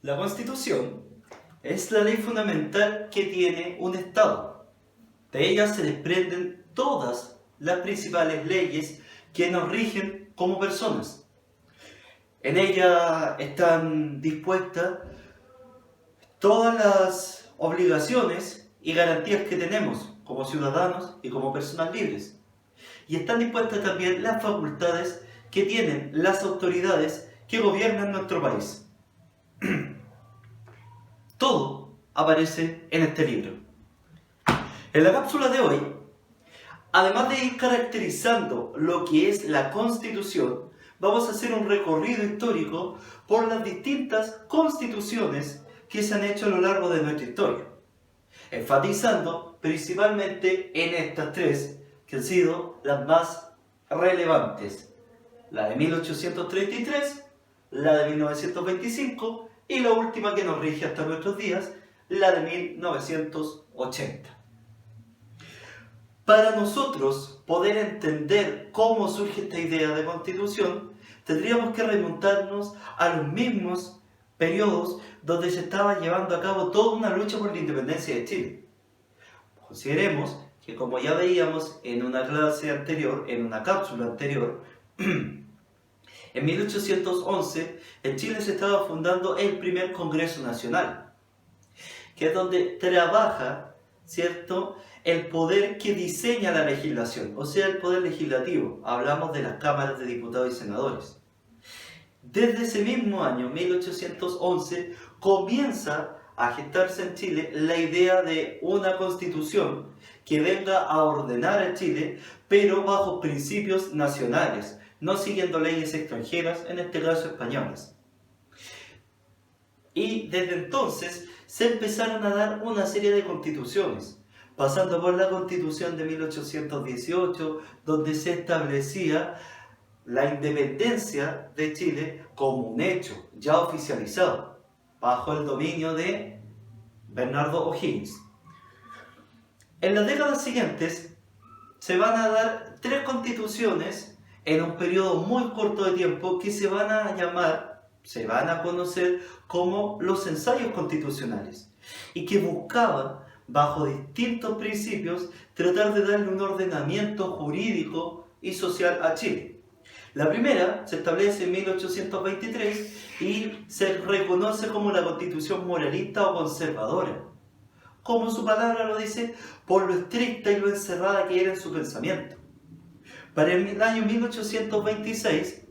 La Constitución es la ley fundamental que tiene un Estado. De ella se desprenden todas las principales leyes que nos rigen como personas. En ella están dispuestas todas las obligaciones y garantías que tenemos como ciudadanos y como personas libres. Y están dispuestas también las facultades que tienen las autoridades que gobiernan nuestro país. Todo aparece en este libro. En la cápsula de hoy, además de ir caracterizando lo que es la Constitución, vamos a hacer un recorrido histórico por las distintas constituciones que se han hecho a lo largo de nuestra historia, enfatizando principalmente en estas tres que han sido las más relevantes: la de 1833, la de 1925 y la última que nos rige hasta nuestros días, la de 1980. Para nosotros poder entender cómo surge esta idea de constitución, tendríamos que remontarnos a los mismos periodos donde se estaba llevando a cabo toda una lucha por la independencia de Chile. Consideremos que, como ya veíamos en una clase anterior, en una cápsula anterior, en 1811 en Chile se estaba fundando el primer Congreso Nacional, que es donde trabaja, ¿cierto?, el poder que diseña la legislación, o sea, el poder legislativo. Hablamos de las cámaras de diputados y senadores. Desde ese mismo año, 1811, comienza a gestarse en Chile la idea de una constitución que venga a ordenar a Chile, pero bajo principios nacionales, no siguiendo leyes extranjeras, en este caso españolas. Y desde entonces se empezaron a dar una serie de constituciones, pasando por la Constitución de 1818, donde se establecía la independencia de Chile como un hecho ya oficializado, bajo el dominio de Bernardo O'Higgins. En las décadas siguientes se van a dar tres constituciones en un periodo muy corto de tiempo que se van a conocer como los ensayos constitucionales, y que buscaban, bajo distintos principios, tratar de darle un ordenamiento jurídico y social a Chile. La primera se establece en 1823 y se reconoce como la Constitución moralista o conservadora, como su palabra lo dice, por lo estricta y lo encerrada que era en su pensamiento. Para el año 1826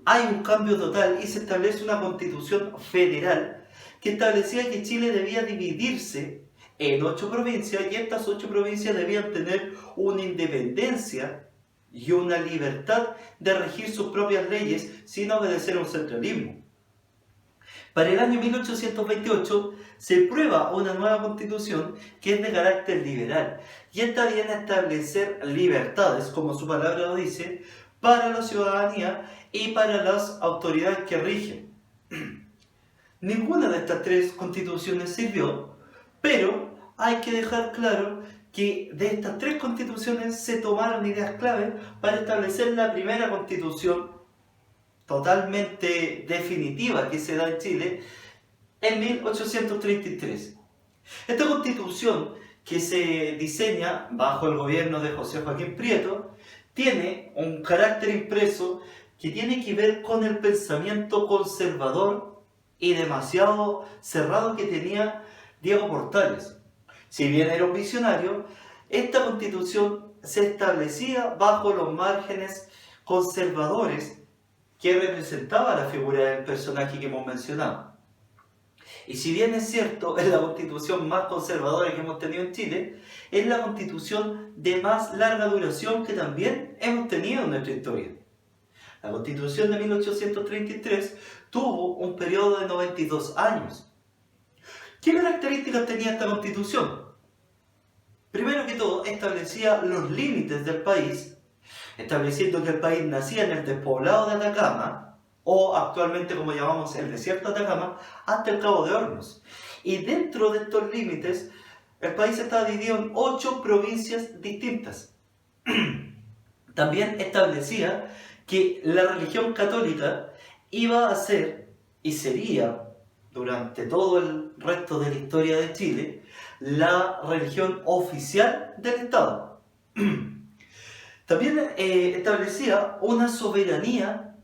hay un cambio total y se establece una constitución federal que establecía que Chile debía dividirse en 8 provincias, y estas 8 provincias debían tener una independencia y una libertad de regir sus propias leyes sin obedecer a un centralismo. Para el año 1828 se prueba una nueva constitución que es de carácter liberal, y esta viene a establecer libertades, como su palabra lo dice, para la ciudadanía y para las autoridades que rigen. Ninguna de estas tres constituciones sirvió, pero hay que dejar claro que de estas tres constituciones se tomaron ideas clave para establecer la primera constitución totalmente definitiva que se da en Chile en 1833. Esta constitución, que se diseña bajo el gobierno de José Joaquín Prieto, tiene un carácter impreso que tiene que ver con el pensamiento conservador y demasiado cerrado que tenía Diego Portales. Si bien era un visionario, esta constitución se establecía bajo los márgenes conservadores que representaba la figura del personaje que hemos mencionado. Y si bien es cierto, es la constitución más conservadora que hemos tenido en Chile, es la constitución de más larga duración que también hemos tenido en nuestra historia. La constitución de 1833 tuvo un periodo de 92 años. ¿Qué características tenía esta constitución? Primero que todo, establecía los límites del país, estableciendo que el país nacía en el despoblado de Atacama, o actualmente como llamamos el desierto de Atacama, hasta el Cabo de Hornos. Y dentro de estos límites, el país estaba dividido en 8 provincias distintas. También establecía que la religión católica iba a ser y sería durante todo el resto de la historia de Chile, la religión oficial del Estado. También establecía una soberanía,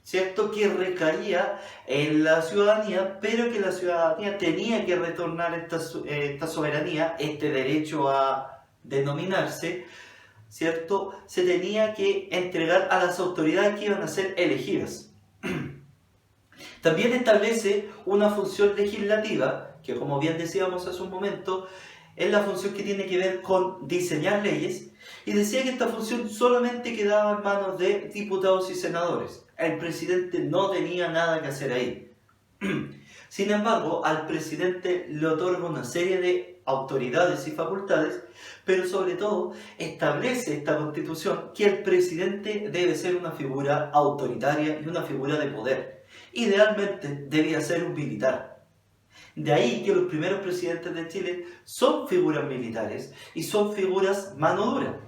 ¿cierto?, que recaía en la ciudadanía, pero que la ciudadanía tenía que retornar esta soberanía, este derecho a denominarse, ¿cierto?, se tenía que entregar a las autoridades que iban a ser elegidas. También establece una función legislativa, que como bien decíamos hace un momento, es la función que tiene que ver con diseñar leyes, y decía que esta función solamente quedaba en manos de diputados y senadores. El presidente no tenía nada que hacer ahí. Sin embargo, al presidente le otorga una serie de autoridades y facultades, pero sobre todo establece esta constitución que el presidente debe ser una figura autoritaria y una figura de poder. Idealmente debía ser un militar. De ahí que los primeros presidentes de Chile son figuras militares y son figuras mano dura.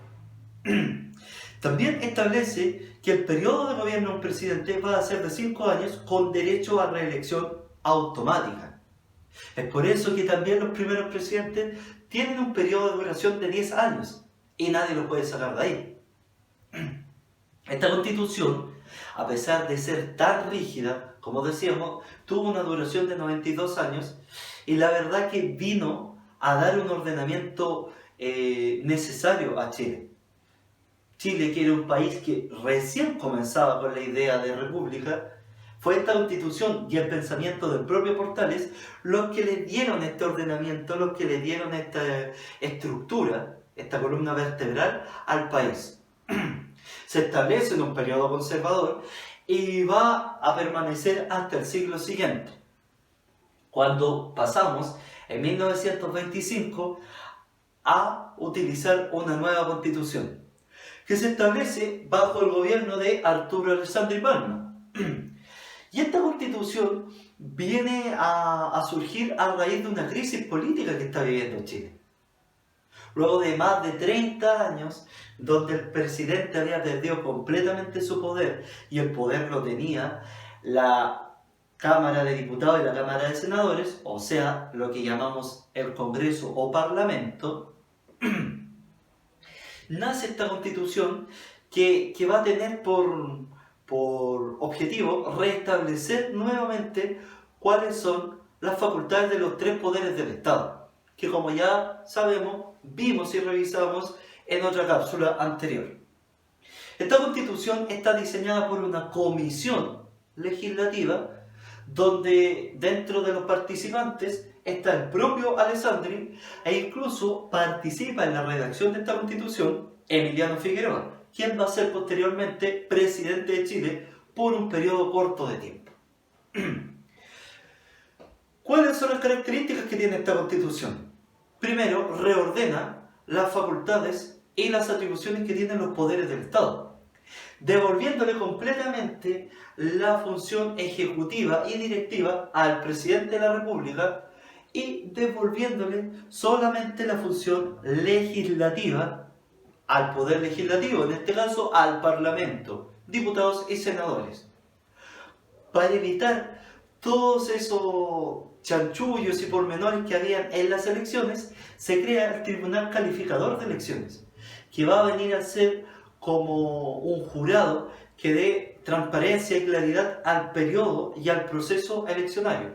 También establece que el periodo de gobierno de un presidente va a ser de 5 años con derecho a reelección automática. Es por eso que también los primeros presidentes tienen un periodo de duración de 10 años y nadie lo puede sacar de ahí. Esta constitución, a pesar de ser tan rígida, como decíamos, tuvo una duración de 92 años y la verdad que vino a dar un ordenamiento necesario a Chile. Chile, que era un país que recién comenzaba con la idea de república, fue esta constitución y el pensamiento del propio Portales los que le dieron este ordenamiento, los que le dieron esta estructura, esta columna vertebral al país. Se establece en un periodo conservador y va a permanecer hasta el siglo siguiente, cuando pasamos en 1925 a utilizar una nueva constitución, que se establece bajo el gobierno de Arturo Alessandri Palma. Y esta constitución viene a surgir a raíz de una crisis política que está viviendo Chile. Luego de más de 30 años, donde el presidente había perdido completamente su poder y el poder lo tenía la Cámara de Diputados y la Cámara de Senadores, o sea, lo que llamamos el Congreso o Parlamento, nace esta constitución que va a tener por objetivo restablecer nuevamente cuáles son las facultades de los 3 poderes del Estado, que como ya sabemos, vimos y revisamos en otra cápsula anterior. Esta constitución está diseñada por una comisión legislativa donde dentro de los participantes está el propio Alessandri e incluso participa en la redacción de esta constitución Emiliano Figueroa, quien va a ser posteriormente presidente de Chile por un periodo corto de tiempo. ¿Cuáles son las características que tiene esta constitución? Primero, reordena las facultades y las atribuciones que tienen los poderes del Estado, devolviéndole completamente la función ejecutiva y directiva al presidente de la República y devolviéndole solamente la función legislativa al poder legislativo, en este caso al Parlamento, diputados y senadores, para evitar todos esos chanchullos y pormenores que habían en las elecciones. Se crea el Tribunal Calificador de Elecciones, que va a venir a ser como un jurado que dé transparencia y claridad al periodo y al proceso eleccionario.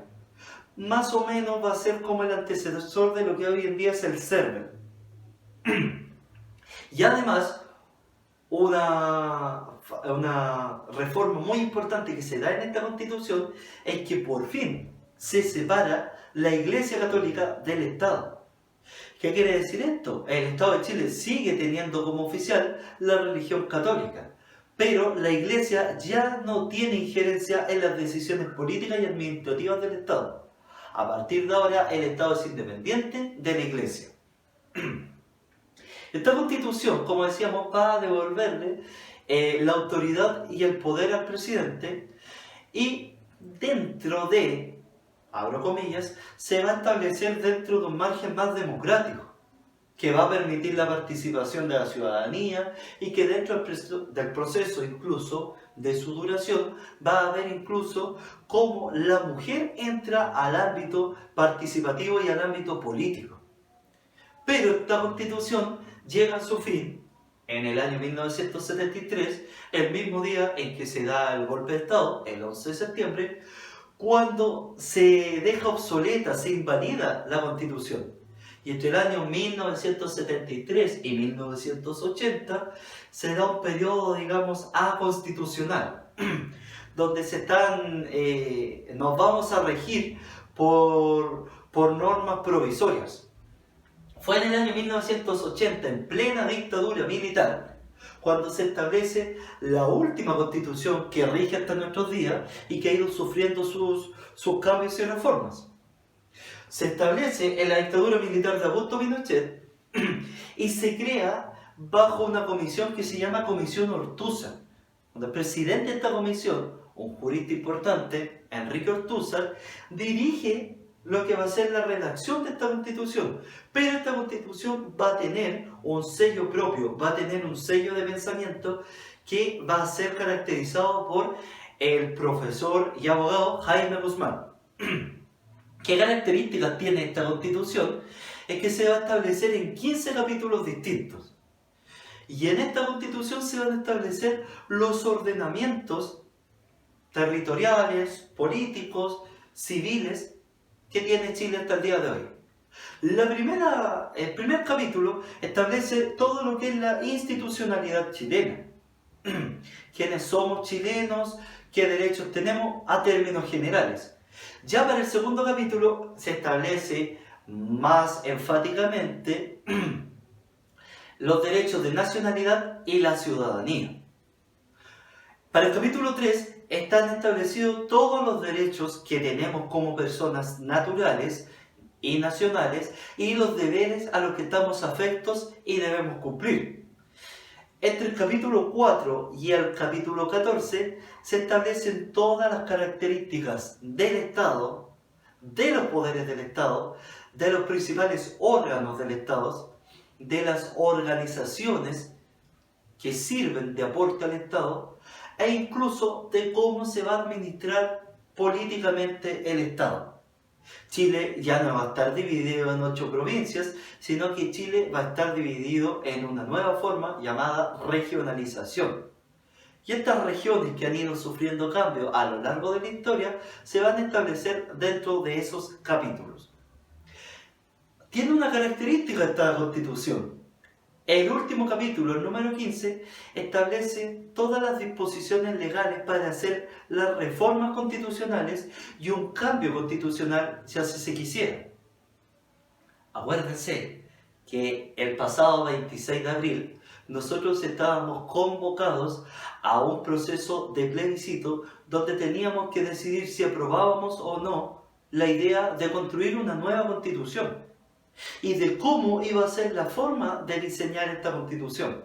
Más o menos va a ser como el antecesor de lo que hoy en día es el CERVEL. Y además, una reforma muy importante que se da en esta constitución es que por fin se separa la Iglesia Católica del Estado. ¿Qué quiere decir esto? El Estado de Chile sigue teniendo como oficial la religión católica, pero la Iglesia ya no tiene injerencia en las decisiones políticas y administrativas del Estado. A partir de ahora, el Estado es independiente de la Iglesia. Esta constitución, como decíamos, va a devolverle la autoridad y el poder al presidente, y dentro abro comillas, se va a establecer dentro de un margen más democrático. que va a permitir la participación de la ciudadanía y que dentro del proceso incluso de su duración va a haber incluso cómo la mujer entra al ámbito participativo y al ámbito político. Pero esta constitución llega a su fin en el año 1973, el mismo día en que se da el golpe de Estado, el 11 de septiembre, cuando se deja obsoleta, se invalida la Constitución. Y entre el año 1973 y 1980 se da un periodo, digamos, aconstitucional, donde nos vamos a regir por normas provisorias. Fue en el año 1980, en plena dictadura militar, cuando se establece la última constitución que rige hasta nuestros días y que ha ido sufriendo sus cambios y reformas. Se establece en la dictadura militar de Augusto Pinochet y se crea bajo una comisión que se llama Comisión Ortúzar, donde el presidente de esta comisión, un jurista importante, Enrique Ortúzar, dirige lo que va a ser la redacción de esta constitución. Pero esta constitución va a tener un sello propio, va a tener un sello de pensamiento que va a ser caracterizado por el profesor y abogado Jaime Guzmán. ¿Qué características tiene esta constitución? Es que se va a establecer en 15 capítulos distintos. Y en esta constitución se van a establecer los ordenamientos territoriales, políticos, civiles, que tiene Chile hasta el día de hoy. El primer capítulo establece todo lo que es la institucionalidad chilena. Quiénes somos chilenos, qué derechos tenemos a términos generales. Ya para el segundo capítulo se establece más enfáticamente los derechos de nacionalidad y la ciudadanía. Para el capítulo 3 están establecidos todos los derechos que tenemos como personas naturales y nacionales y los deberes a los que estamos afectos y debemos cumplir. Entre el capítulo 4 y el capítulo 14 se establecen todas las características del Estado, de los poderes del Estado, de los principales órganos del Estado, de las organizaciones que sirven de aporte al Estado e incluso de cómo se va a administrar políticamente el Estado. Chile ya no va a estar dividido en 8 provincias, sino que Chile va a estar dividido en una nueva forma llamada regionalización. Y estas regiones que han ido sufriendo cambios a lo largo de la historia se van a establecer dentro de esos capítulos. Tiene una característica esta Constitución. El último capítulo, el número 15, establece todas las disposiciones legales para hacer las reformas constitucionales y un cambio constitucional si así se quisiera. Acuérdense que el pasado 26 de abril nosotros estábamos convocados a un proceso de plebiscito donde teníamos que decidir si aprobábamos o no la idea de construir una nueva constitución y de cómo iba a ser la forma de diseñar esta constitución.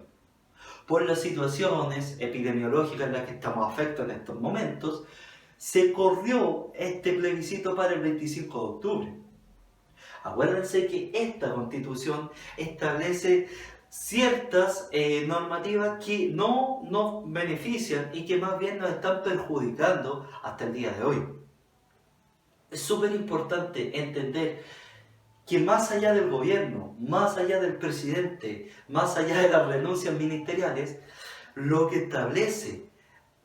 Por las situaciones epidemiológicas en las que estamos afectos en estos momentos, se corrió este plebiscito para el 25 de octubre. Acuérdense que esta constitución establece ciertas normativas que no nos benefician y que más bien nos están perjudicando hasta el día de hoy. Es súper importante entender que más allá del gobierno, más allá del presidente, más allá de las renuncias ministeriales, lo que establece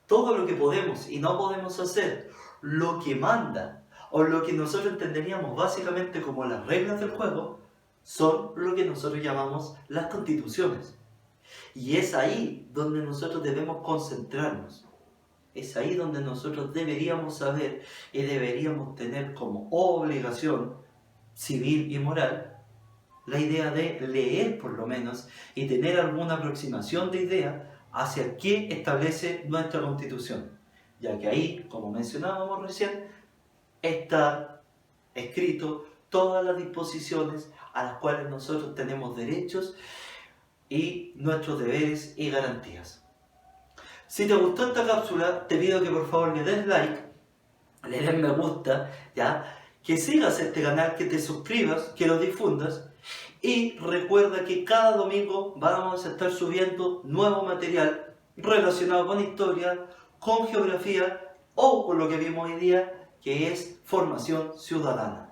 todo lo que podemos y no podemos hacer, lo que manda o lo que nosotros entenderíamos básicamente como las reglas del juego, son lo que nosotros llamamos las constituciones. Y es ahí donde nosotros debemos concentrarnos. Es ahí donde nosotros deberíamos saber y deberíamos tener como obligación civil y moral la idea de leer por lo menos y tener alguna aproximación de idea hacia qué establece nuestra Constitución, ya que ahí, como mencionábamos recién, está escrito todas las disposiciones a las cuales nosotros tenemos derechos y nuestros deberes y garantías. Si te gustó esta cápsula, te pido que por favor le des like, le des me gusta, ¿ya? Que sigas este canal, que te suscribas, que lo difundas Y recuerda que cada domingo vamos a estar subiendo nuevo material relacionado con historia, con geografía o con lo que vimos hoy día, que es formación ciudadana.